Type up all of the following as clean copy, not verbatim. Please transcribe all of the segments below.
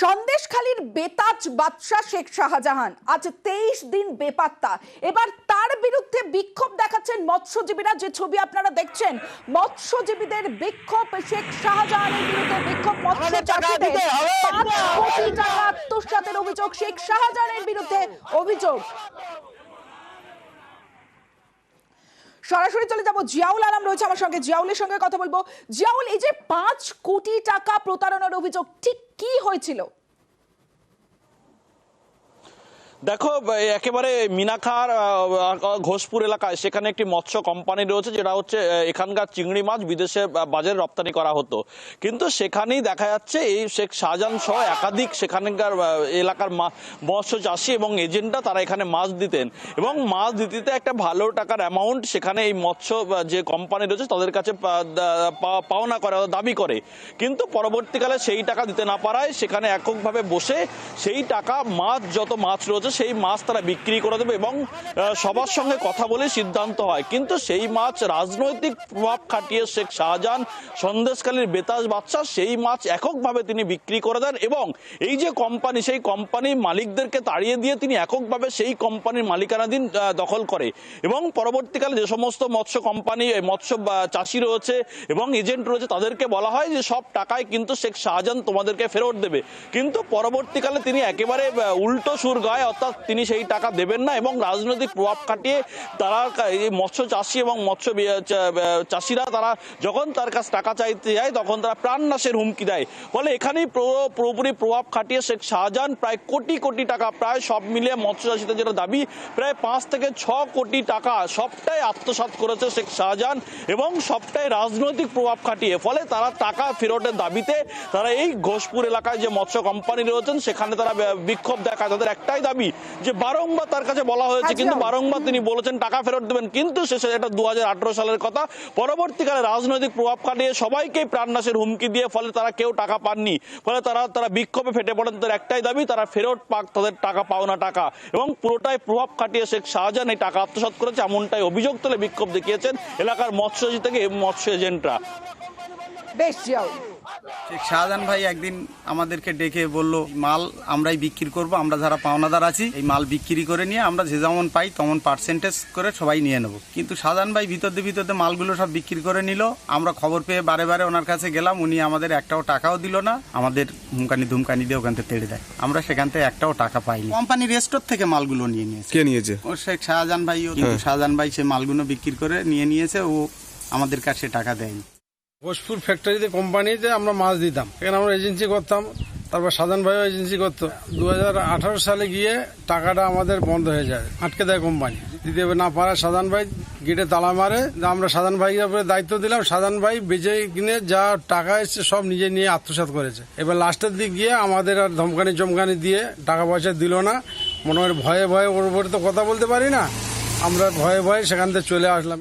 সন্দেশখালীর বেতাজ বাদশা শেখ শাহজাহান আজ 23 দিন বেপাত্তা। এবার তার বিরুদ্ধে বিক্ষোভ দেখাচ্ছেন মৎস্যজীবীরা। যে ছবি আপনারা দেখছেন, মৎস্যজীবীদের বিক্ষোভ, শেখ শাহজাহানের বিরুদ্ধে বিক্ষোভ মৎস্যচাষীদের। 5 কোটি টাকা আত্মসাতের অভিযোগ, শেখ শাহজাহানের বিরুদ্ধে অভিযোগ। সরাসরি চলে যাব, জিয়াউল আলম রয়েছে আমার সঙ্গে, জিয়াউলের সঙ্গে কথা বলবো। জিয়াউল, এই যে 5 কোটি টাকা প্রতারণার অভিযোগ, ঠিক কি হয়েছিল? দেখো, একেবারে মিনাখার ঘোষপুর এলাকায় সেখানে একটি মৎস্য কোম্পানি রয়েছে, যেটা হচ্ছে এখানকার চিংড়ি মাছ বিদেশে বাজারে রপ্তানি করা হতো। কিন্তু সেখানেই দেখা যাচ্ছে এই শেখ শাহজাহান সহ একাধিক সেখানকার এলাকার মৎস্য চাষি এবং এজেন্টরা তারা এখানে মাছ দিতেন, এবং মাছ দিতে একটা ভালো টাকার অ্যামাউন্ট সেখানে এই মৎস্য যে কোম্পানি রয়েছে তাদের কাছে পাওনা করে, দাবি করে। কিন্তু পরবর্তীকালে সেই টাকা দিতে না পারায় সেখানে এককভাবে বসে সেই টাকা যত মাছ রয়েছে সেই মাছ তারা বিক্রি করে দেবে এবং সবার সঙ্গে কথা বলে সিদ্ধান্ত হয়। কিন্তু সেই মাছ রাজনৈতিক প্রভাব খাটিয়ে শেখ শাহজাহান সন্দেশখালীর বেতাজ বাদশা সেই মাছ এককভাবে তিনি বিক্রি করে দেন, এবং এই যে কোম্পানি, সেই কোম্পানির মালিকদেরকে তাড়িয়ে দিয়ে তিনি এককভাবে সেই কোম্পানির মালিকানাধীন দখল করে। এবং পরবর্তীকালে যে সমস্ত মৎস্য কোম্পানি, মৎস্য চাষি রয়েছে এবং এজেন্ট রয়েছে তাদেরকে বলা হয় যে সব টাকায় কিন্তু শেখ শাহজাহান তোমাদেরকে ফেরত দেবে। কিন্তু পরবর্তীকালে তিনি একেবারে উল্টো সুর গায়, অর্থাৎ তিনি সেই টাকা দেবেন না এবং রাজনৈতিক প্রভাব খাটিয়ে তারা এই মৎস্য চাষি এবং মৎস্য চাষিরা তারা যখন তার কাছে টাকা চাইতে যায় তখন তারা প্রাণনাশের হুমকি দেয়। ফলে এখানেই পুরোপুরি প্রভাব খাটিয়ে শেখ শাহজাহান প্রায় কোটি কোটি টাকা, প্রায় সব মিলিয়ে মৎস্য চাষিদের যেটা দাবি প্রায় 5 থেকে 6 কোটি টাকা সবটাই আত্মসাৎ করেছে শেখ শাহজাহান, এবং সবটাই রাজনৈতিক প্রভাব খাটিয়ে। ফলে তারা টাকা ফেরতের দাবিতে তারা এই ঘোষপুর এলাকায় যে মৎস্য কোম্পানি রয়েছেন সেখানে তারা বিক্ষোভ দেখায়। তাদের একটাই দাবি যে বারংবার তার কাছে বলা হয়েছে, কিন্তু বারংবার তিনি বলেছেন টাকা ফেরত দেবেন, কিন্তু শেষে এটা 2018 সালের কথা। পরবর্তীকালে রাজনৈতিক প্রভাব খাটিয়ে সবাইকে প্রাণনাশের হুমকি দিয়ে ফলে তারা কেউ টাকা পাননি। ফলে তারা বিক্ষোভে ফেটে পড়েন। তাদের একটাই দাবি তারা ফেরত পাক তাদের টাকা, পাওনা টাকা, এবং পুরোটাই প্রভাব খাটিয়ে শেখ শাহজাহান এই টাকা আত্মসাৎ করেছে এমনটাই অভিযোগ তুলে বিক্ষোভ দেখিয়েছেন এলাকার মৎস্যজীবী থেকে মৎস্য এজেন্টরা। বেশ, জিয়াউল, শেখ শাহজাহান ভাই একদিন আমাদেরকে ডেকে বলল মাল আমরাই বিক্রি করব, আমরা যারা পাওনাদার আছি এই মাল বিক্রি করে নিয়ে আমরা যে যেমন পাই তেমন পার্সেন্টেজ করে সবাই নিয়ে নেব। কিন্তু শাহজাহান ভাই ভিতরতে মালগুলো সব বিক্রি করে নিল। আমরা খবর পেয়ে বারে বারে ওনার কাছে গেলাম, উনি আমাদের একটাও টাকাও দিল না, আমাদের ধুমকানি দিয়ে ওখান থেকে তেড়ে দেয়। আমরা সেখান থেকে একটাও টাকা পাইনি। কোম্পানির স্টোর থেকে মালগুলো নিয়ে নিয়েছে। কে নিয়েছে? ও শেখ শাহজাহান ভাই। কিন্তু শাহজাহান ভাই সে মালগুলো বিক্রি করে নিয়ে নিয়েছে, ও আমাদের কাছে টাকা দেয়নি। ঘোষপুর ফ্যাক্টরিতে কোম্পানিতে আমরা মাছ দিতাম, এখানে আমরা এজেন্সি করতাম, তারপর শাহজাহান ভাইও এজেন্সি করতো। 2018 সালে গিয়ে টাকাটা আমাদের বন্ধ হয়ে যায়, আটকে দেয় কোম্পানি। দিতে না পারায় শাহজাহান ভাই গেটে তালা মারে। আমরা শাহজাহান ভাইয়ের উপরে দায়িত্ব দিলাম, শাহজাহান ভাই বেচে কিনে যা টাকা এসছে সব নিজে নিয়ে আত্মসাৎ করেছে। এবার লাস্টের দিক গিয়ে আমাদের আর ধমকানি দিয়ে টাকা পয়সা দিল না। মনে হয় ভয়ে ওর উপরে তো কথা বলতে পারি না, আমরা ভয়ে সেখান থেকে চলে আসলাম।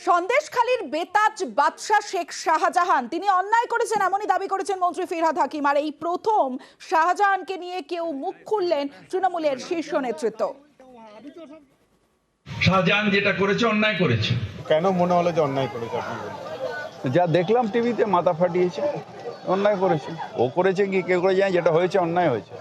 সন্দেশখালীর বেতাজ বাদশা শেখ শাহজাহান তিনি অন্যায় করেছেন এমনই দাবি করেছেন মন্ত্রী ফিরহাদ হাকিম। আর এই প্রথম শাহজাহানকে নিয়ে কেউ মুখ খুললেন তৃণমূলের শীর্ষ নেতৃত্ব। শাহজাহান যেটা করেছে অন্যায় করেছে। কেন মনে হলো যে অন্যায় করেছে? আপনি যা দেখলাম টিভিতে, মাথা ফাটিয়েছে, অন্যায় করেছে। ও করেছে কি কে করে যায়, যেটা হয়েছে অন্যায় হয়েছে।